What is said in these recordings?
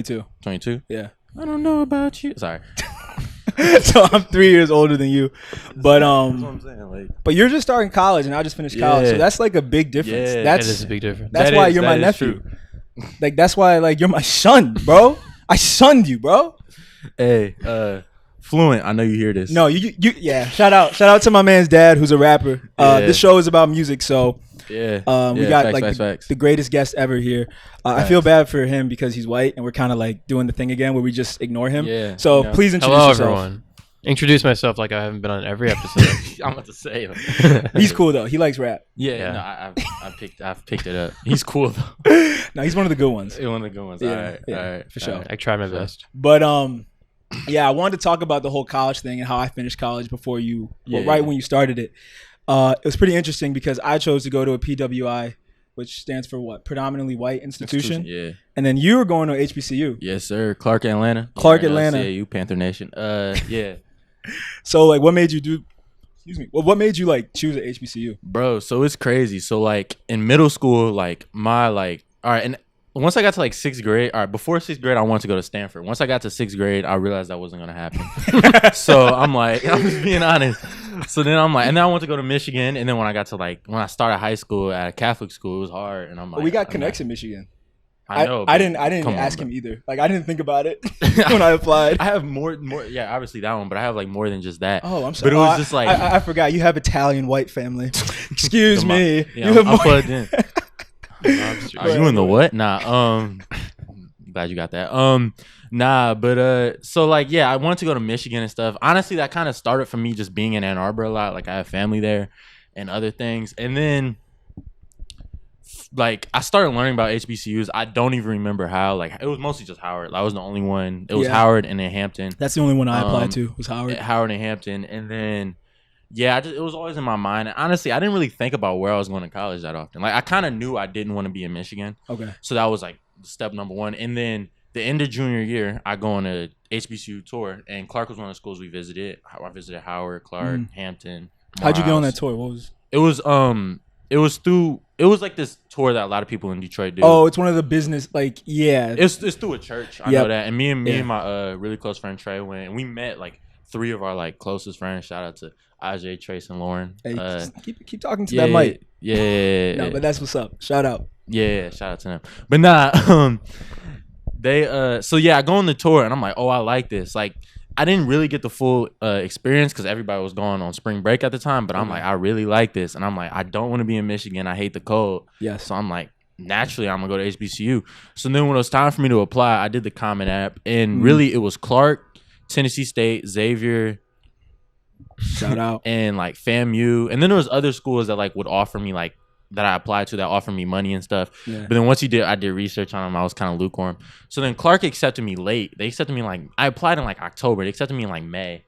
22. 22? Yeah. I don't know about you. Sorry. So I'm 3 years older than you, but That's what I'm saying. Like, but you're just starting college and I just finished college, so Yeah. that's like a big difference. Yeah. That's That is a big difference. That's That why is- you're my that is nephew. true. Like that's why like you're my son, bro. I shunned you, bro. hey, Fluent, I know you hear this. No, you yeah. Shout out to my man's dad who's a rapper. Yeah. This show is about music, so Yeah. we Yeah, got facts, like facts, facts. the greatest guest ever here. I feel bad for him because he's white and we're kind of like doing the thing again where we just ignore him. Yeah, So you know. please introduce Hello, yourself. everyone. Introduce myself like I haven't been on every episode. I'm about to say. Like, He's cool though. He likes rap. yeah. Yeah. No, I've picked it up. He's cool though. No, he's one of the good ones. One of the good ones. Yeah, all right. yeah, All right. for sure. all right. I tried my best. But yeah, I wanted to talk about the whole college thing and how I finished college before you, right when you started it. It was pretty interesting because I chose to go to a PWI, which stands for what? Predominantly white institution. Yeah. And then you were going to HBCU. Yes, sir. Clark, Atlanta. Clark, Atlanta. Yeah, you Panther Nation. Yeah. So like, what made you do? Excuse me. Well, what made you like choose a HBCU? Bro, so it's crazy. So like in middle school, like my like all right, and once I got to like 6th grade, all right, before 6th grade, I wanted to go to Stanford. Once I got to 6th grade, I realized that wasn't gonna happen. So I'm like, I'm just being honest. So then I'm like, and then I wanted to go to Michigan, and then when I started high school at a Catholic school, it was hard, and I'm like, We got I'm connects in Michigan. I know. I but didn't come on, ask bro. him either. Like I didn't think about it when I applied. I have more. Yeah, obviously that one, but I have like more than just that. Oh, I'm sorry. But it was just like I forgot you have Italian white family. Excuse me. Yeah, You have I'm more- plugged in. Lobster. Are you in the what? Nah. Glad you got that. Nah, but so like yeah, I wanted to go to Michigan and stuff. Honestly, that kind of started from me just being in Ann Arbor a lot. Like I have family there and other things. And then like I started learning about HBCUs. I don't even remember how. Like it was mostly just Howard. I was the only one. It was Yeah. Howard and then Hampton. That's the only one I applied to was Howard. Howard and Hampton, and then yeah, it was always in my mind. And honestly, I didn't really think about where I was going to college that often. Like I kind of knew I didn't want to be in Michigan, Okay. so that was like step number one. And then the end of junior year, I go on a HBCU tour, and Clark was one of the schools we visited. I visited Howard, Clark, Hampton. How'd you get on Morehouse. that tour? What was? It was like this tour that a lot of people in Detroit do. Oh, it's one of the business. Like yeah. It's through a church. I Yep. know that. And me Yeah. and my really close friend Trey went, and we met like 3 of our like closest friends. Shout out to Ajay, Trace, and Lauren. Hey, just keep talking to Yeah, that mic. yeah. No, but that's what's up. Shout out. Yeah, shout out to them. But nah, they so yeah, I go on the tour and I'm like, oh, I like this. Like I didn't really get the full experience because everybody was going on spring break at the time. But I'm like, I really like this, and I'm like, I don't want to be in Michigan. I hate the cold. Yes. So I'm like, naturally, I'm gonna go to HBCU. So then when it was time for me to apply, I did the Common App, and really it was Clark, Tennessee State, Xavier, Shout out. and like FAMU, and then there was other schools that like would offer me like that I applied to that offered me money and stuff. Yeah. But then once I did research on them, I was kind of lukewarm. So then Clark accepted me late. They accepted me like I applied in like October. They accepted me in like May.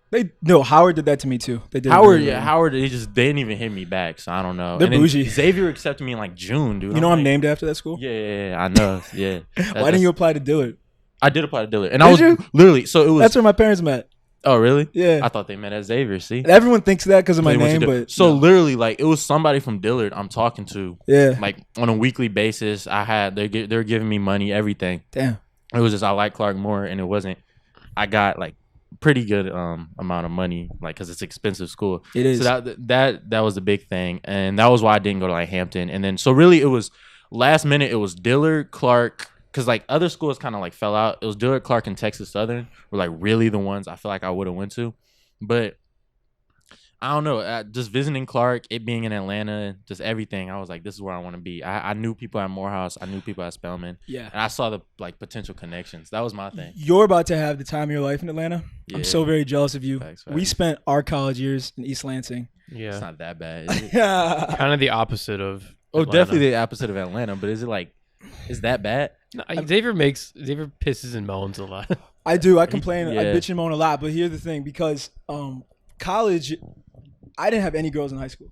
Howard did that to me too. They did. Howard, really yeah, well. Howard. They didn't even hit me back. So I don't know. They're And then bougie. Xavier accepted me in like June, dude. You know I'm like, named after that school. Yeah, I know. Yeah. Why didn't you apply to Dillard? I did apply to Dillard, and Did I was you? literally so it was. That's where my parents met. Oh really? Yeah. I thought they met at Xavier. See. Everyone thinks that because of my They went name, to Dillard. but so no. literally like it was somebody from Dillard I'm talking to Yeah. like on a weekly basis. They're giving me money, everything. Damn. It was just I like Clark more, and it wasn't. I got like pretty good amount of money, like because it's expensive school. It is. So that was the big thing, and that was why I didn't go to like Hampton. And then so really it was last minute. It was Dillard, Clark, because like other schools kind of like fell out. It was Dillard, Clark, and Texas Southern were like really the ones I feel like I would have went to, but. I don't know. Just visiting Clark, it being in Atlanta, just everything. I was like, this is where I want to be. I knew people at Morehouse. I knew people at Spelman. Yeah. And I saw the like potential connections. That was my thing. You're about to have the time of your life in Atlanta. Yeah. I'm so very jealous of you. Facts. We spent our college years in East Lansing. It's Yeah. not that bad. Is it? Yeah. Kind of the opposite of. Oh, Atlanta. definitely the opposite of Atlanta. But is it like, is that bad? No, Xavier pisses and moans a lot. I do. I complain. I Yeah. bitch and moan a lot. But here's the thing, because college, I didn't have any girls in high school.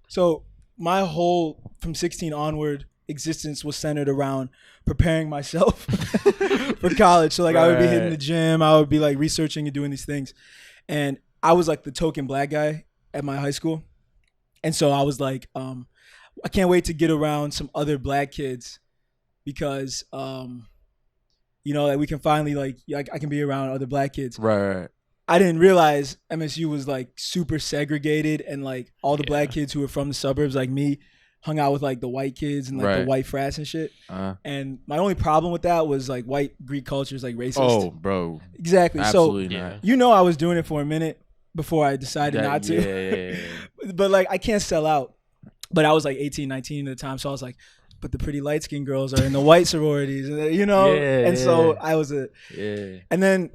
So my whole, from 16 onward, existence was centered around preparing myself for college. So like I would be hitting Right. the gym. I would be like researching and doing these things. And I was like the token black guy at my high school. And so I was like, I can't wait to get around some other black kids because, you know, that we can finally I can be around other black kids. Right. I didn't realize MSU was like super segregated, and like all the black kids who were from the suburbs like me hung out with like the white kids and like the white frats and shit. And my only problem with that was like white Greek culture is like racist. Oh, bro. Exactly. Absolutely So not. you know, I was doing it for a minute before I decided not to. Yeah. But like I can't sell out. But I was like 18, 19 at the time, so I was like, but the pretty light skinned girls are in the white sororities, you know. So I was and then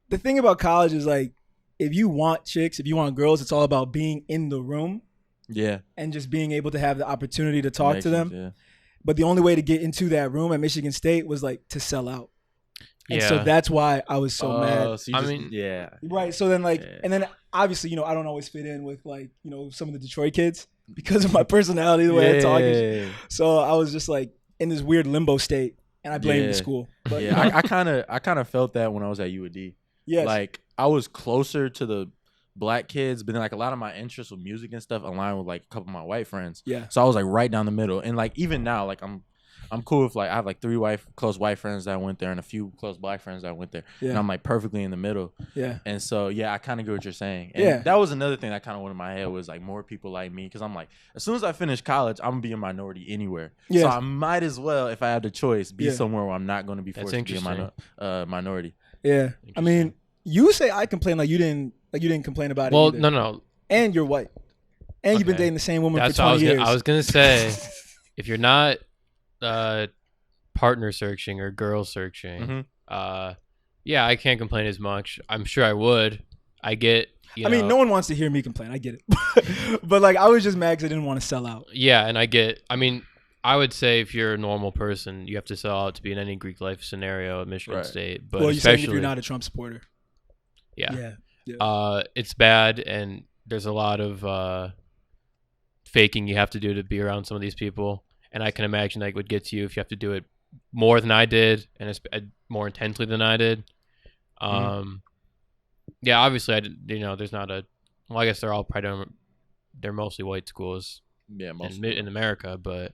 the thing about college is like, if you want chicks, if you want girls, it's all about being in the room. Yeah. And just being able to have the opportunity to talk to them. Yeah. But the only way to get into that room at Michigan State was like to sell out. And so that's why I was so mad. So Right. So then and then obviously, you know, I don't always fit in with like, you know, some of the Detroit kids because of my personality, the way I talk. So I was just like in this weird limbo state, and I blamed the school. But I kind of felt that when I was at UAD. Yes. Like I was closer to the black kids, but then like a lot of my interests with music and stuff aligned with like a couple of my white friends. Yeah. So I was like right down the middle, and like even now, like I'm cool with like I have like 3 close white friends that went there and a few close black friends that went there, and I'm like perfectly in the middle. Yeah. And so I kind of get what you're saying. And that was another thing that kind of went in my head was like more people like me, because I'm like, as soon as I finish college, I'm gonna be a minority anywhere. Yeah. So I might as well, if I have the choice, be somewhere where I'm not going to be forced to be a minority. Yeah. I mean, you say I complain like you didn't complain about it. Well, no. And you're white. And you've been dating the same woman for 20 years. I was gonna say, if you're not partner searching or girl searching, I can't complain as much. I'm sure I would. I get. I mean, no one wants to hear me complain. I get it. But like, I was just mad because I didn't want to sell out. Yeah, and I get. I mean, I would say if you're a normal person, you have to sell out to be in any Greek life scenario at Michigan State. But well, you're saying if you're not a Trump supporter. Yeah. It's bad, and there's a lot of faking you have to do to be around some of these people, and I can imagine that would get to you if you have to do it more than I did and more intensely than I did. Obviously, there's not a. Well, I guess they're all they're mostly white schools. Yeah, mostly in America, but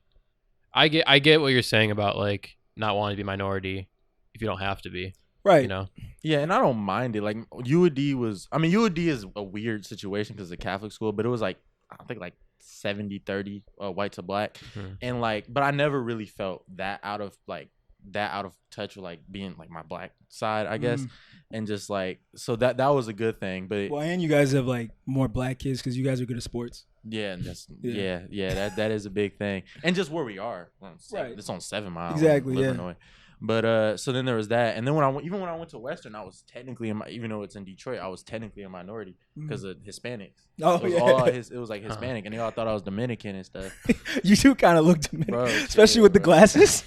I get what you're saying about like not wanting to be minority if you don't have to be. Right. You know? Yeah, and I don't mind it. Like UAD is a weird situation because it's a Catholic school, but it was like, I think like 70-30 white to black. And like, but I never really felt that out of touch with like being like my black side, I guess. And just like, so that was a good thing. But and you guys have like more black kids because you guys are good at sports. Yeah, and that's that is a big thing. And just where we are. It's on 7 Mile. Exactly. Illinois. But so then there was that, and then when I went to Western, I was technically even though it's in Detroit, I was technically a minority because of Hispanics. Oh, it was like Hispanic, and they all thought I was Dominican and stuff. You do kind of look Dominican, especially with the glasses.